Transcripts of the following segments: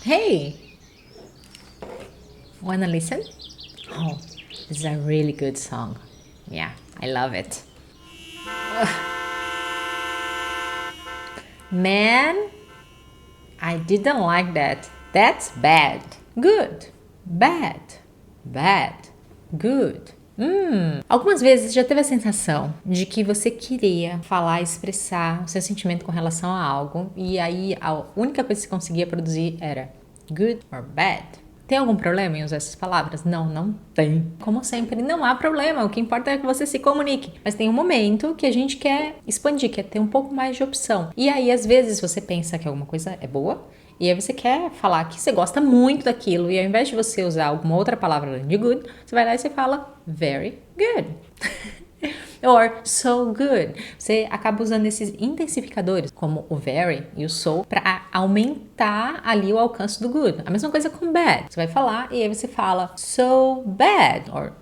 Hey, wanna listen? Oh, this is a really good song. Yeah, I love it. Man, I didn't like that. That's bad. Good. Bad. Bad. Good. Algumas vezes já teve a sensação de que você queria falar, expressar o seu sentimento com relação a algo e aí a única coisa que você conseguia produzir era good or bad. Tem algum problema em usar essas palavras? Não, não tem. Como sempre, não há problema. O que importa é que você se comunique. Mas tem um momento que a gente quer expandir, quer ter um pouco mais de opção. E aí, às vezes, você pensa que alguma coisa é boa e aí você quer falar que você gosta muito daquilo e ao invés de você usar alguma outra palavra além de good, você vai lá e você fala very good. Or so good. Você acaba usando esses intensificadores, como o very e o so, para aumentar ali o alcance do good. A mesma coisa com bad. Você vai falar e aí você fala so bad, or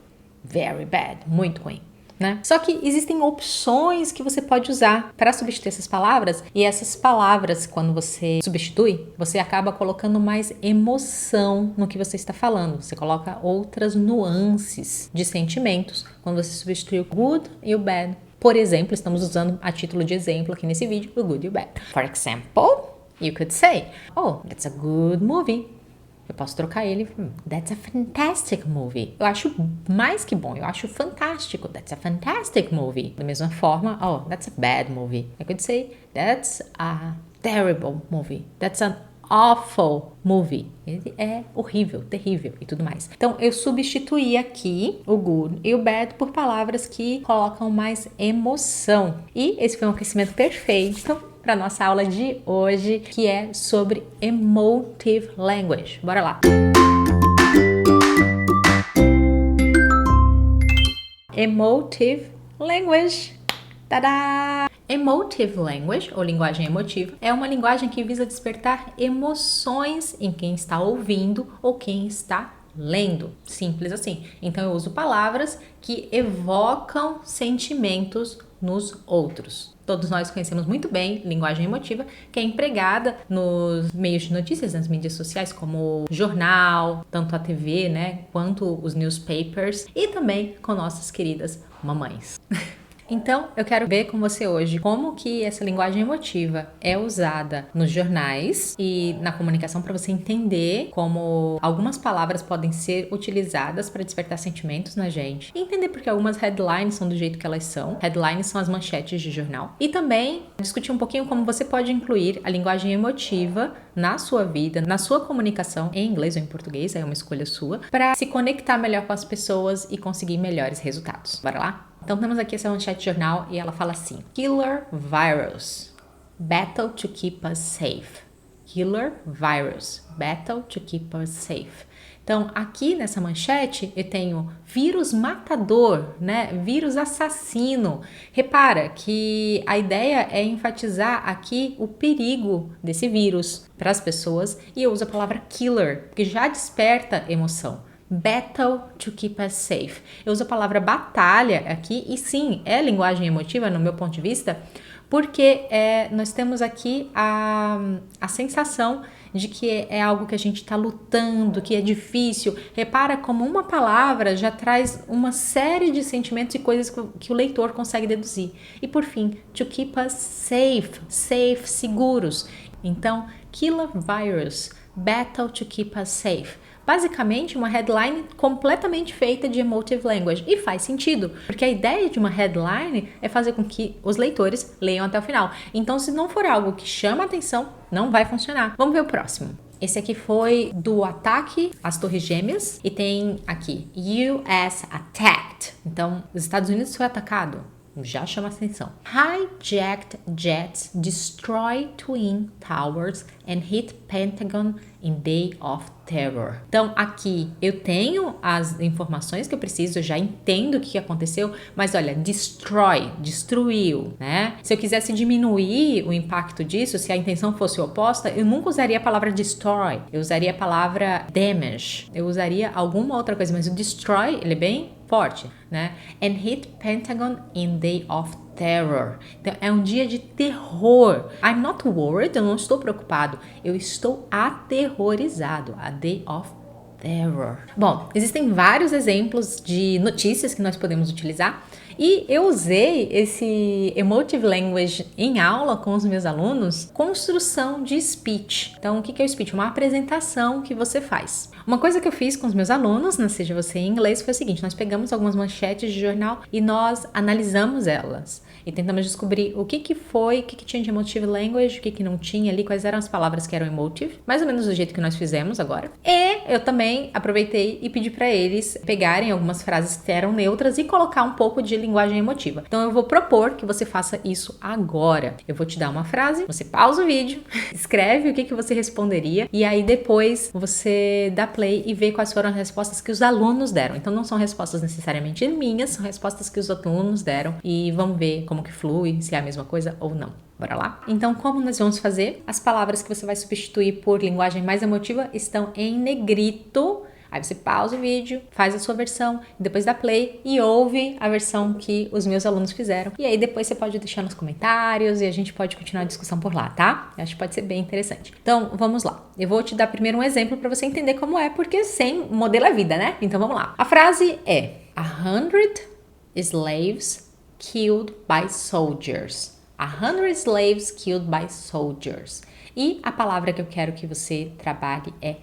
very bad, muito ruim. Né? Só que existem opções que você pode usar para substituir essas palavras, e essas palavras, quando você substitui, você acaba colocando mais emoção no que você está falando. Você coloca outras nuances de sentimentos quando você substitui o good e o bad. Por exemplo, estamos usando a título de exemplo aqui nesse vídeo, o good e o bad. For example, you could say, oh, that's a good movie. Eu posso trocar ele, that's a fantastic movie. Eu acho mais que bom, eu acho fantástico. That's a fantastic movie. Da mesma forma, oh, that's a bad movie. I could say, that's a terrible movie. That's an awful movie. Ele é horrível, terrível e tudo mais. Então, eu substituí aqui o good e o bad por palavras que colocam mais emoção. E esse foi um aquecimento perfeito para nossa aula de hoje, que é sobre emotive language. Bora lá! Emotive language. Tadá! Emotive language, ou linguagem emotiva, é uma linguagem que visa despertar emoções em quem está ouvindo ou quem está lendo. Simples assim. Então eu uso palavras que evocam sentimentos nos outros. Todos nós conhecemos muito bem linguagem emotiva, que é empregada nos meios de notícias, nas mídias sociais, como jornal, tanto a TV, né, quanto os newspapers, e também com nossas queridas mamães. Então, eu quero ver com você hoje como que essa linguagem emotiva é usada nos jornais e na comunicação para você entender como algumas palavras podem ser utilizadas para despertar sentimentos na gente. E entender porque algumas headlines são do jeito que elas são. Headlines são as manchetes de jornal. E também discutir um pouquinho como você pode incluir a linguagem emotiva na sua vida, na sua comunicação em inglês ou em português, é uma escolha sua, para se conectar melhor com as pessoas e conseguir melhores resultados. Bora lá? Então temos aqui essa manchete de jornal e ela fala assim: Killer virus, battle to keep us safe. Killer virus, battle to keep us safe. Então aqui nessa manchete eu tenho vírus matador, né? Vírus assassino. Repara que a ideia é enfatizar aqui o perigo desse vírus para as pessoas e eu uso a palavra killer, que já desperta emoção. Battle to keep us safe. Eu uso a palavra batalha aqui e sim, é linguagem emotiva no meu ponto de vista, porque nós temos aqui a sensação de que é algo que a gente está lutando, que é difícil. Repara como uma palavra já traz uma série de sentimentos e coisas que o leitor consegue deduzir. E por fim, to keep us safe, seguros. Então, killer virus, battle to keep us safe. Basicamente, uma headline completamente feita de emotive language. E faz sentido, porque a ideia de uma headline é fazer com que os leitores leiam até o final. Então, se não for algo que chama a atenção, não vai funcionar. Vamos ver o próximo. Esse aqui foi do ataque às Torres Gêmeas e tem aqui US attacked. Então, os Estados Unidos foi atacado. Já chama atenção. Hijacked jets destroy Twin Towers and hit Pentagon in Day of Terror. Então, aqui eu tenho as informações que eu preciso, eu já entendo o que aconteceu, mas olha, destruiu, né? Se eu quisesse diminuir o impacto disso, se a intenção fosse oposta, eu nunca usaria a palavra destroy, eu usaria a palavra damage, eu usaria alguma outra coisa, mas o destroy, ele é bem forte, né? And hit Pentagon in Day of terror. Então, é um dia de terror. I'm not worried, eu não estou preocupado. Eu estou aterrorizado. A day of terror. Bom, existem vários exemplos de notícias que nós podemos utilizar. E eu usei esse Emotive Language em aula com os meus alunos, construção de speech. Então, o que é o speech? Uma apresentação que você faz. Uma coisa que eu fiz com os meus alunos, na Seja Você em Inglês, foi o seguinte: nós pegamos algumas manchetes de jornal e nós analisamos elas. E tentamos descobrir o que foi, o que tinha de Emotive Language, o que não tinha ali, quais eram as palavras que eram emotive, mais ou menos do jeito que nós fizemos agora. E eu também aproveitei e pedi para eles pegarem algumas frases que eram neutras e colocar um pouco de linguagem emotiva. Então eu vou propor que você faça isso agora. Eu vou te dar uma frase, você pausa o vídeo, escreve o que você responderia e aí depois você dá play e vê quais foram as respostas que os alunos deram. Então não são respostas necessariamente minhas, são respostas que os alunos deram e vamos ver como que flui, se é a mesma coisa ou não. Bora lá? Então, como nós vamos fazer? As palavras que você vai substituir por linguagem mais emotiva estão em negrito. Aí você pausa o vídeo, faz a sua versão, depois dá play e ouve a versão que os meus alunos fizeram. E aí depois você pode deixar nos comentários e a gente pode continuar a discussão por lá, tá? Eu acho que pode ser bem interessante. Então, vamos lá. Eu vou te dar primeiro um exemplo para você entender como é, porque sem modelo é vida, né? Então, vamos lá. A frase é 100 slaves killed by soldiers. 100 slaves killed by soldiers. E a palavra que eu quero que você trabalhe é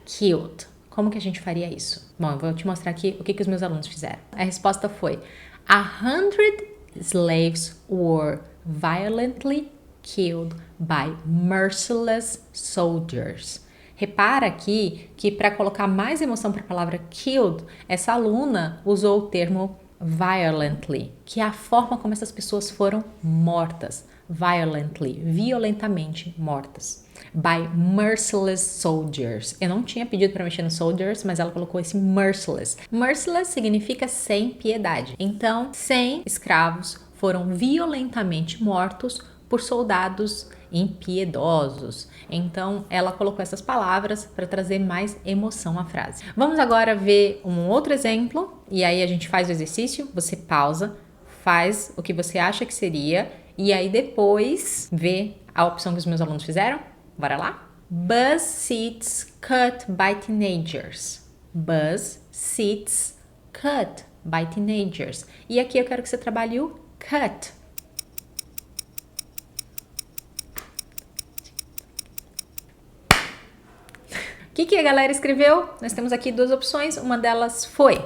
killed. Como que a gente faria isso? Bom, eu vou te mostrar aqui o que os meus alunos fizeram. A resposta foi 100 slaves were violently killed by merciless soldiers. Repara aqui que para colocar mais emoção para a palavra killed, essa aluna usou o termo violently, que é a forma como essas pessoas foram mortas. Violently, violentamente mortas. By merciless soldiers. Eu não tinha pedido para mexer no soldiers, mas ela colocou esse merciless. Merciless significa sem piedade. Então, 100 escravos foram violentamente mortos por soldados impiedosos. Então, ela colocou essas palavras para trazer mais emoção à frase. Vamos agora ver um outro exemplo, e aí a gente faz o exercício, você pausa, faz o que você acha que seria, e aí depois vê a opção que os meus alunos fizeram. Bora lá? Bus seats cut by teenagers. Bus seats cut by teenagers. E aqui eu quero que você trabalhe o cut. O que a galera escreveu? Nós temos aqui duas opções. Uma delas foi: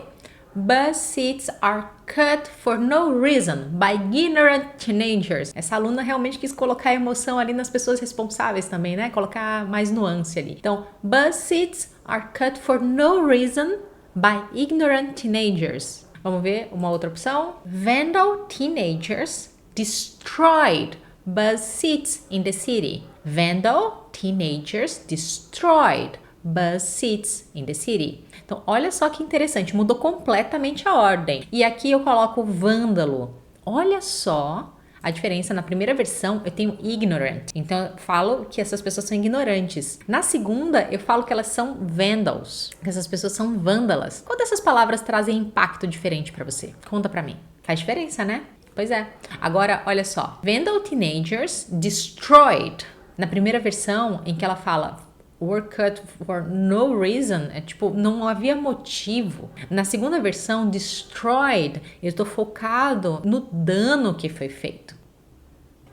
Bus seats are cut for no reason by ignorant teenagers. Essa aluna realmente quis colocar emoção ali nas pessoas responsáveis também, né? Colocar mais nuance ali. Então, bus seats are cut for no reason by ignorant teenagers. Vamos ver uma outra opção. Vandal teenagers destroyed bus seats in the city. Vandal teenagers destroyed bus seats in the city. Então, olha só que interessante, mudou completamente a ordem. E aqui eu coloco vândalo. Olha só a diferença. Na primeira versão eu tenho ignorant. Então, eu falo que essas pessoas são ignorantes. Na segunda, eu falo que elas são vandals, que essas pessoas são vândalas. Qual dessas palavras trazem impacto diferente para você? Conta para mim. Faz diferença, né? Pois é. Agora, olha só. Vandal teenagers destroyed. Na primeira versão, em que ela fala were cut for no reason, é tipo, não havia motivo. Na segunda versão, destroyed, eu estou focado no dano que foi feito.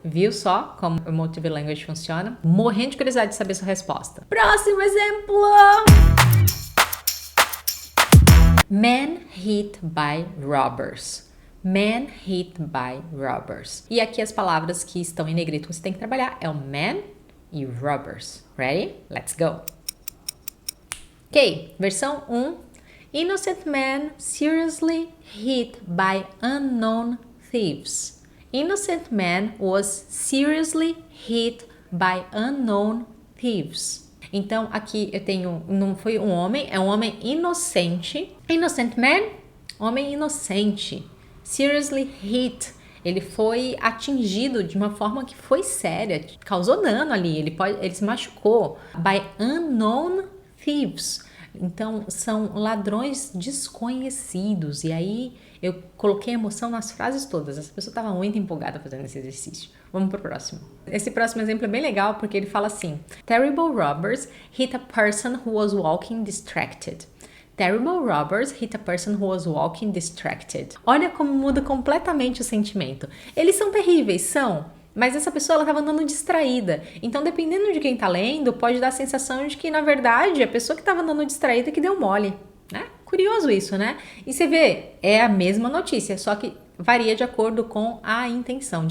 Viu só como o Emotive Language funciona? Morrendo de curiosidade de saber sua resposta. Próximo exemplo! Man hit by robbers. Man hit by robbers. E aqui as palavras que estão em negrito que você tem que trabalhar é o man e robbers. Ready? Let's go! Ok, versão 1. Innocent man seriously hit by unknown thieves. Innocent man was seriously hit by unknown thieves. Então, aqui eu tenho, não foi um homem, é um homem inocente. Innocent man, homem inocente. Seriously hit, ele foi atingido de uma forma que foi séria, causou dano ali, ele se machucou. By unknown thieves. Então, são ladrões desconhecidos. E aí, Eu coloquei emoção nas frases todas. Essa pessoa estava muito empolgada fazendo esse exercício. Vamos pro próximo. Esse próximo exemplo é bem legal porque ele fala assim: Terrible robbers hit a person who was walking distracted. Terrible robbers hit a person who was walking distracted. Olha como muda completamente o sentimento. Eles são terríveis, são. Mas essa pessoa ela estava andando distraída. Então, dependendo de quem está lendo, pode dar a sensação de que, na verdade, a pessoa que estava andando distraída que deu mole. Né? Curioso isso, né? E você vê, é a mesma notícia, só que varia de acordo com a intenção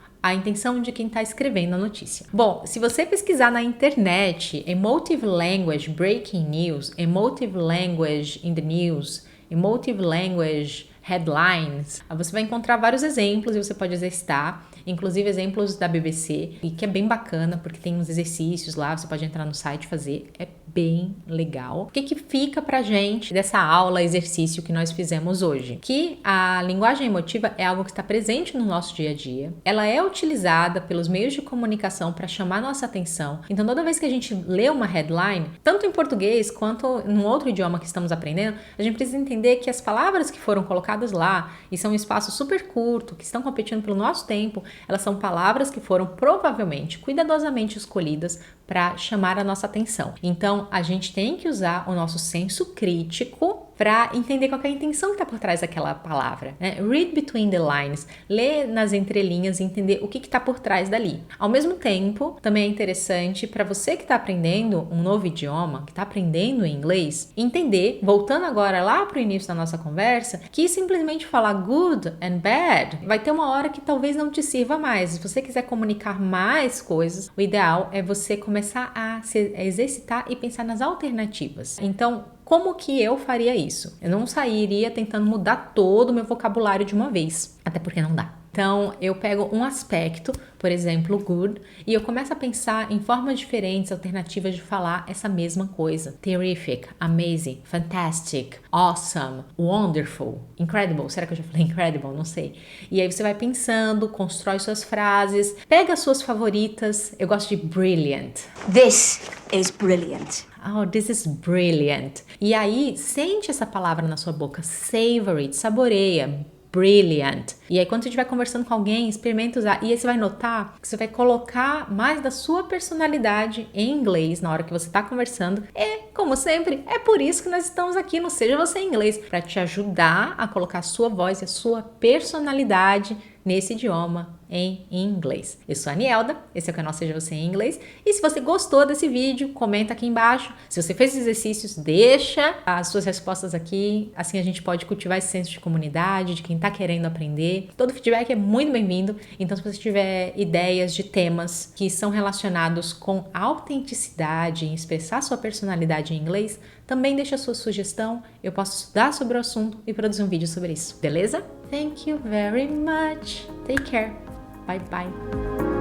de quem está escrevendo a notícia. Bom, se você pesquisar na internet Emotive Language Breaking News, Emotive Language in the News, Emotive Language Headlines, você vai encontrar vários exemplos e você pode exercitar, inclusive exemplos da BBC, e que é bem bacana porque tem uns exercícios lá, você pode entrar no site e fazer, é bem legal. O que fica pra gente dessa aula, exercício que nós fizemos hoje? Que a linguagem emotiva é algo que está presente no nosso dia a dia, ela é utilizada pelos meios de comunicação para chamar nossa atenção. Então, toda vez que a gente lê uma headline, tanto em português quanto em outro idioma que estamos aprendendo, a gente precisa entender que as palavras que foram colocadas lá, e são um espaço super curto, que estão competindo pelo nosso tempo, elas são palavras que foram provavelmente, cuidadosamente escolhidas para chamar a nossa atenção. Então, a gente tem que usar o nosso senso crítico para entender qual é a intenção que está por trás daquela palavra. Né? Read between the lines, ler nas entrelinhas e entender o que está por trás dali. Ao mesmo tempo, também é interessante para você que está aprendendo um novo idioma, que está aprendendo inglês, entender, voltando agora lá para o início da nossa conversa, que simplesmente falar good and bad vai ter uma hora que talvez não te sirva mais. Se você quiser comunicar mais coisas, o ideal é você começar a se exercitar e pensar nas alternativas. Então, como que eu faria isso? Eu não sairia tentando mudar todo o meu vocabulário de uma vez, até porque não dá. Então, eu pego um aspecto, por exemplo, good, e eu começo a pensar em formas diferentes, alternativas de falar essa mesma coisa. Terrific, amazing, fantastic, awesome, wonderful, incredible. Será que eu já falei incredible? Não sei. E aí você vai pensando, constrói suas frases, pega as suas favoritas. Eu gosto de brilliant. This is brilliant. Oh, this is brilliant. E aí, sente essa palavra na sua boca. Savor it, saboreia. Brilliant. E aí, quando você estiver conversando com alguém, experimenta usar. E aí você vai notar que você vai colocar mais da sua personalidade em inglês na hora que você está conversando. E, como sempre, é por isso que nós estamos aqui no Seja Você em Inglês, para te ajudar a colocar a sua voz e a sua personalidade nesse idioma em inglês. Eu sou a Anielda, esse é o canal Seja Você em Inglês. E se você gostou desse vídeo, comenta aqui embaixo. Se você fez exercícios, deixa as suas respostas aqui. Assim a gente pode cultivar esse senso de comunidade, de quem está querendo aprender. Todo feedback é muito bem-vindo. Então, se você tiver ideias de temas que são relacionados com autenticidade, em expressar sua personalidade em inglês, também deixa a sua sugestão. Eu posso estudar sobre o assunto e produzir um vídeo sobre isso. Beleza? Thank you very much. Take care. Bye bye.